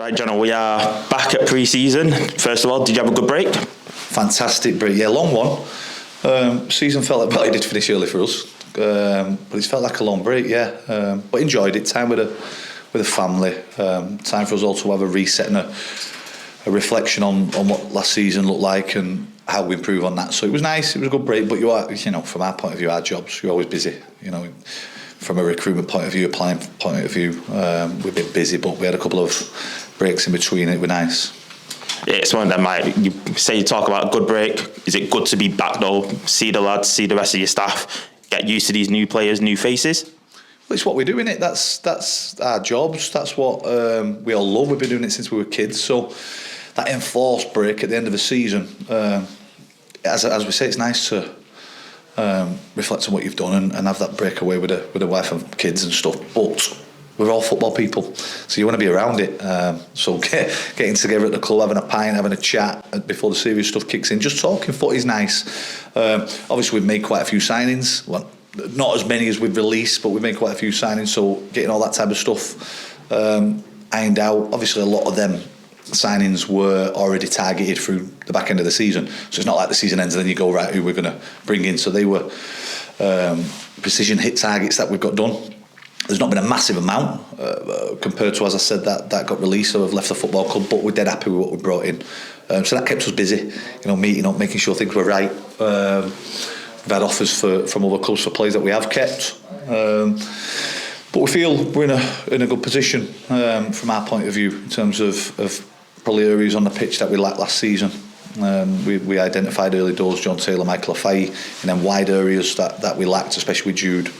Right, John, we are back at pre-season. First of all, did you have a good break? Fantastic break, yeah, long one. Season felt like, well, it did finish early for us, but it felt like a long break, yeah. But enjoyed it, time with a family, time for us all to have a reset and a reflection on what last season looked like and how we improve on that. So it was nice, it was a good break, but from our point of view, our jobs, you're always busy, from a recruitment point of view, applying point of view, we've been busy, but we had a couple of breaks in between. It was nice. Yeah, it's one of them, like, you talk about a good break. Is it good to be back though, see the lads, see the rest of your staff, get used to these new players, new faces? Well, it's what we do, innit? That's our jobs, that's what we all love. We've been doing it since we were kids, so that enforced break at the end of the season, as we say, it's nice to reflect on what you've done and have that breakaway with a wife and kids and stuff. But we're all football people, so you want to be around it. So getting together at the club, having a pint, having a chat before the serious stuff kicks in, just talking footy is nice. Obviously, we've made quite a few signings. Well, not as many as we've released, but we've made quite a few signings. So getting all that type of stuff ironed out. Obviously, a lot of them signings were already targeted through the back end of the season, so it's not like the season ends and then you go, right, who we're going to bring in. So they were precision hit targets that we've got done. There's not been a massive amount compared to, as I said, that got released or have left the football club, but we're dead happy with what we brought in. So that kept us busy, meeting up, making sure things were right. We've had offers from other clubs for players that we have kept. But we feel we're in a good position from our point of view in terms of probably areas on the pitch that we lacked last season. We identified early doors John Taylor, Michael Afai, and then wide areas that we lacked, especially with Jude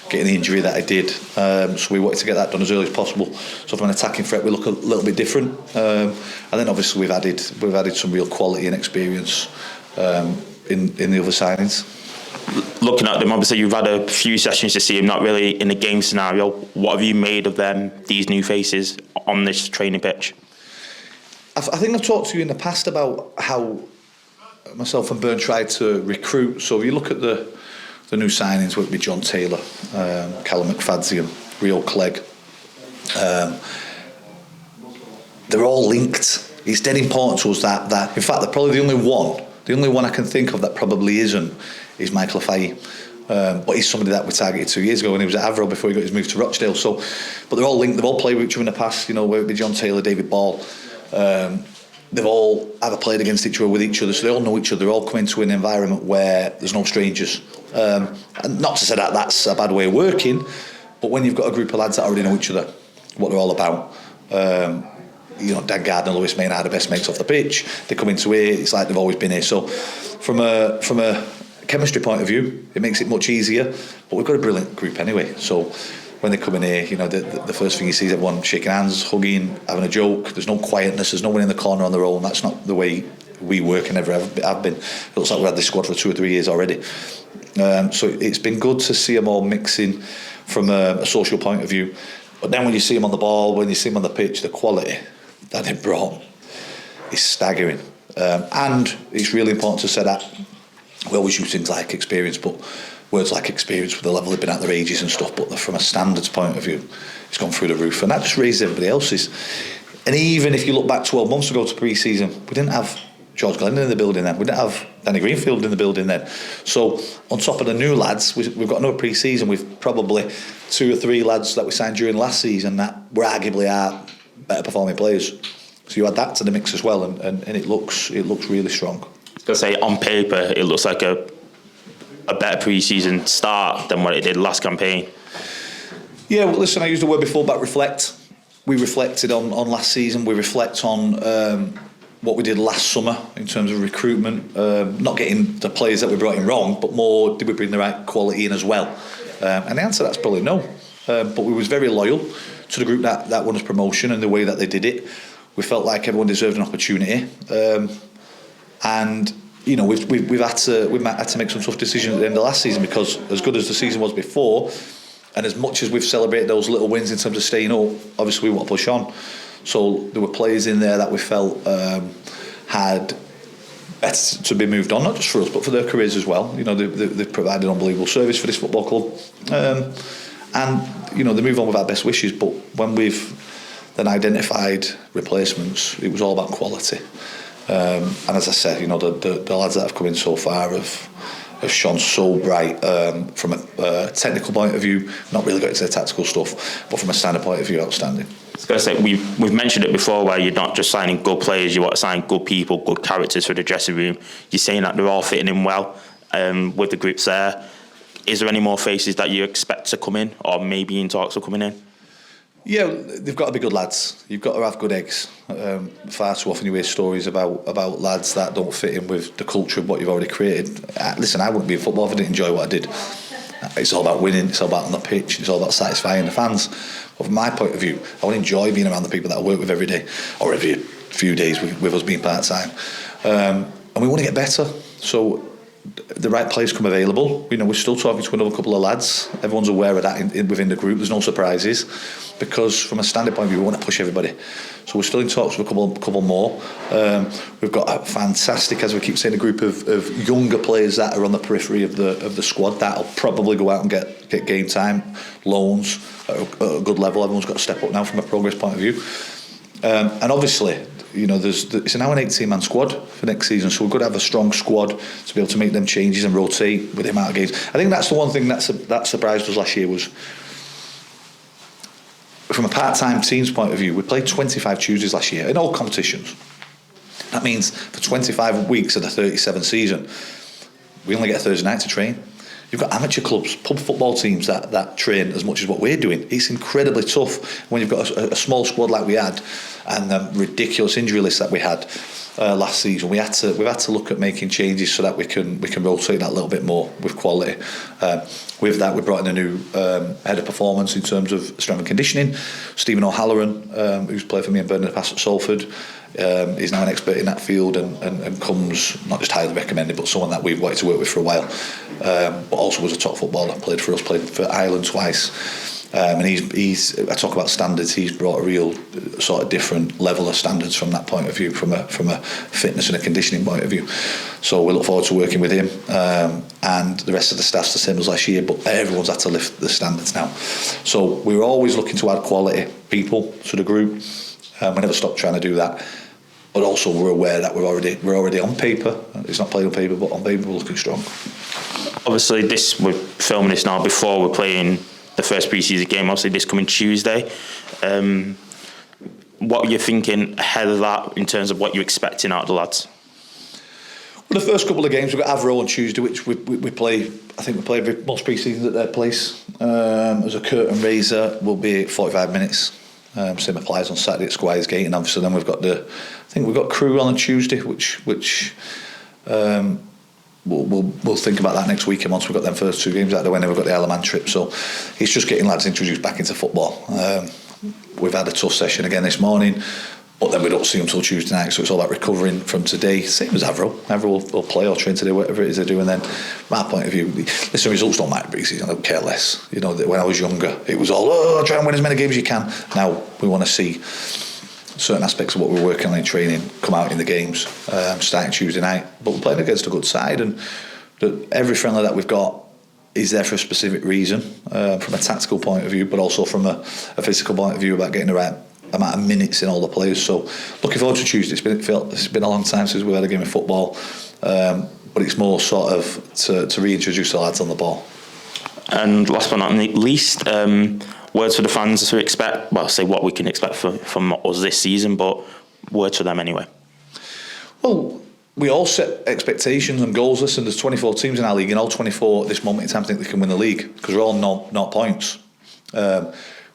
getting the injury that I did. So we wanted to get that done as early as possible. So from an attacking threat, we look a little bit different. And then obviously we've added some real quality and experience in the other signings. Looking at them, obviously you've had a few sessions to see them, not really in a game scenario. What have you made of them, these new faces, on this training pitch? I think I've talked to you in the past about how myself and Byrne tried to recruit. So if you look at the new signings, whether it be John Taylor, Callum McFadzean, Rio Clegg, they're all linked. It's dead important to us that in fact, they're probably the only one I can think of that probably isn't is Michael Afai. But he's somebody that we targeted 2 years ago when he was at Avro before he got his move to Rochdale. So, but they're all linked. They've all played with each other in the past. Whether it be John Taylor, David Ball, they've all either played against each other, with each other, so they all know each other. They're all come into an environment where there's no strangers. And not to say that that's a bad way of working, but when you've got a group of lads that already know each other, what they're all about. Dan Gardner and Lewis Maynard are the best mates off the pitch. They come into here, it's like they've always been here. So from a chemistry point of view, it makes it much easier. But we've got a brilliant group anyway. So when they come in here, the first thing you see is everyone shaking hands, hugging, having a joke. There's no quietness. There's no one in the corner on their own. That's not the way we work and ever have been. It looks like we've had this squad for 2 or 3 years already. So it's been good to see them all mixing from a social point of view. But then when you see them on the ball, when you see them on the pitch, the quality that they brought is staggering. And it's really important to say that we always use things like experience, but words like experience with the level they've been at their ages and stuff, but from a standards point of view, it's gone through the roof. And that just raises everybody else's. And even if you look back 12 months ago to pre-season, we didn't have George Glendon in the building then. We didn't have Danny Greenfield in the building then. So on top of the new lads, we've got another pre-season with probably 2 or 3 lads that we signed during last season that were arguably our better performing players. So you add that to the mix as well, and it looks really strong. I was going to say, on paper, it looks like a better pre-season start than what it did last campaign. Yeah, well, listen, I used the word before about reflect. We reflected on last season. We reflect on what we did last summer in terms of recruitment. Not getting the players that we brought in wrong, but more, did we bring the right quality in as well? And the answer to that's probably no. But we was very loyal to the group that won us promotion and the way that they did it. We felt like everyone deserved an opportunity. And we've had to make some tough decisions at the end of last season, because as good as the season was before, and as much as we've celebrated those little wins in terms of staying up, obviously we want to push on. So there were players in there that we felt had better to be moved on, not just for us but for their careers as well. They've provided unbelievable service for this football club, and they move on with our best wishes. But when we've then identified replacements. It was all about quality. And as I said, the lads that have come in so far have shone so bright from a technical point of view, not really got into the tactical stuff, but from a standard point of view, outstanding. I was going to say, we've mentioned it before, where you're not just signing good players, you want to sign good people, good characters for the dressing room. You're saying that they're all fitting in well with the groups there. Is there any more faces that you expect to come in, or maybe in talks of coming in? Yeah, they've got to be good lads. You've got to have good eggs. Far too often you hear stories about lads that don't fit in with the culture of what you've already created. Listen, I wouldn't be in football if I didn't enjoy what I did. It's all about winning, it's all about on the pitch, it's all about satisfying the fans. But from my point of view, I would enjoy being around the people that I work with every day, or every few days with us being part-time. And we want to get better. So the right players come available. We're still talking to another couple of lads. Everyone's aware of that within the group. There's no surprises, because from a standard point of view, we want to push everybody. So we're still in talks with a couple more. We've got a fantastic, as we keep saying, a group of younger players that are on the periphery of the squad that'll probably go out and get game time, loans at a good level. Everyone's got to step up now from a progress point of view. And obviously, it's now an 18-man squad for next season, so we've got to have a strong squad to be able to make them changes and rotate with the amount of games. I think that's the one thing that surprised us last year was, from a part-time team's point of view, we played 25 Tuesdays last year in all competitions. That means for 25 weeks of the 37 season, we only get a Thursday night to train. You've got amateur clubs, pub football teams that train as much as what we're doing. It's incredibly tough when you've got a small squad like we had, and the ridiculous injury list that we had last season. We've had to look at making changes so that we can rotate that a little bit more with quality. With that, we brought in a new head of performance in terms of strength and conditioning, Stephen O'Halloran, who's played for me and Bernard in the past at Salford. He's now an expert in that field and comes not just highly recommended, but someone that we've wanted to work with for a while, but also was a top footballer, played for us, played for Ireland twice. And he's I talk about standards, he's brought a real sort of different level of standards from that point of view, from a fitness and a conditioning point of view. So we look forward to working with him, and the rest of the staff's the same as last year, but everyone's had to lift the standards now. So we're always looking to add quality people to the group. We never stop trying to do that. But also we're aware that we're already on paper. It's not played on paper, but on paper we're looking strong. Obviously, we're filming this now before we're playing the first pre-season game. Obviously, this coming Tuesday. What are you thinking ahead of that in terms of what you're expecting out of the lads? Well, the first couple of games we've got Avro on Tuesday, which we play. I think we play most pre-seasons at their place. As a curtain raiser, will be 45 minutes. Same applies on Saturday at Squires Gate, and obviously then we've got Crewe on Tuesday, which we'll think about that next weekend once we've got them first two games out of the way. And then we've got the Isle of Man trip, so it's just getting lads introduced back into football. We've had a tough session again this morning, but then we don't see them till Tuesday night, so it's all about recovering from today. Same as Avro. Avro will play or train today, whatever it is they're doing. Then, my point of view, listen, results don't matter pre-season. I don't care less. When I was younger, it was all try and win as many games as you can. Now we want to see certain aspects of what we're working on in training come out in the games, starting Tuesday night. But we're playing against a good side, and every friendly that we've got is there for a specific reason, from a tactical point of view, but also from a physical point of view about getting the right amount of minutes in all the players. So looking forward to Tuesday. It's been a long time since we had a game of football, but it's more sort of to reintroduce the lads on the ball. And last but not least, words for the fans to expect. Well, say what we can expect from us this season, but words for them anyway. Well, we all set expectations and goals. Listen, there's 24 teams in our league, and all 24 at this moment in time think they can win the league, because we're all not points.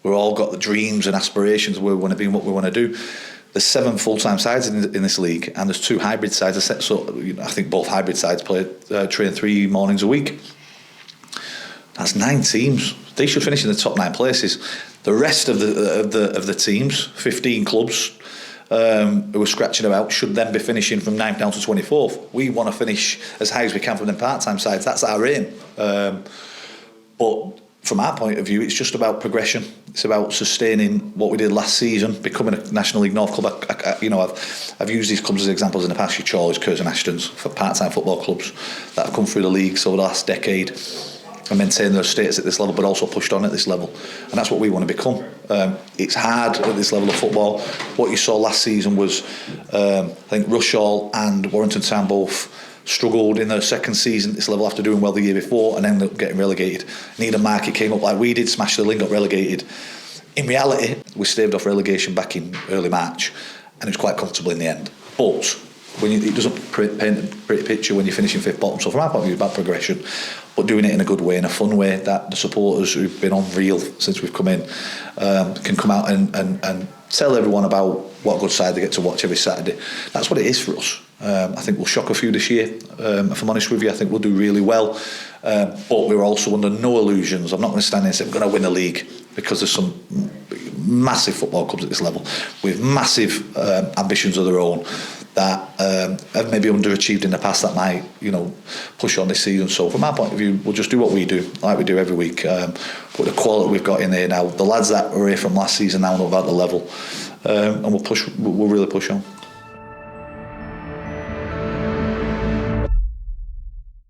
We've all got the dreams and aspirations of where we want to be and what we want to do. There's 7 full-time sides in this league, and there's 2 hybrid sides. So I think both hybrid sides train 3 mornings a week. That's 9 teams. They should finish in the top 9 places. The rest of the teams, 15 clubs who are scratching about, should then be finishing from 9th down to 24th. We want to finish as high as we can from the part-time sides. That's our aim. But from our point of view, it's just about progression. It's about sustaining what we did last season, becoming a National League North club. I've used these clubs as examples in the past. Your Chorleys, Kurts and Ashtons, for part-time football clubs that have come through the leagues over the last decade. and maintain their status at this level, but also pushed on at this level, and that's what we want to become. It's hard at this level of football. What you saw last season was, I think Rushall and Warrington Town both struggled in their second season at this level after doing well the year before and ended up getting relegated. Needham Market came up like we did, smashed the link, got relegated. In reality, we staved off relegation back in early March, and it was quite comfortable in the end. But it doesn't paint a pretty picture when you're finishing fifth bottom. So from our point of view, bad progression, but doing it in a good way, in a fun way, that the supporters who've been unreal since we've come in can come out and tell everyone about what a good side they get to watch every Saturday. That's what it is for us. I think we'll shock a few this year. If I'm honest with you, I think we'll do really well. But we're also under no illusions. I'm not going to stand here and say we're going to win the league, because there's some massive football clubs at this level with massive ambitions of their own that have maybe underachieved in the past that might, push on this season. So from our point of view, we'll just do what we do, like we do every week. Put the quality we've got in there now. The lads that were here from last season now know about the level, and we'll really push on.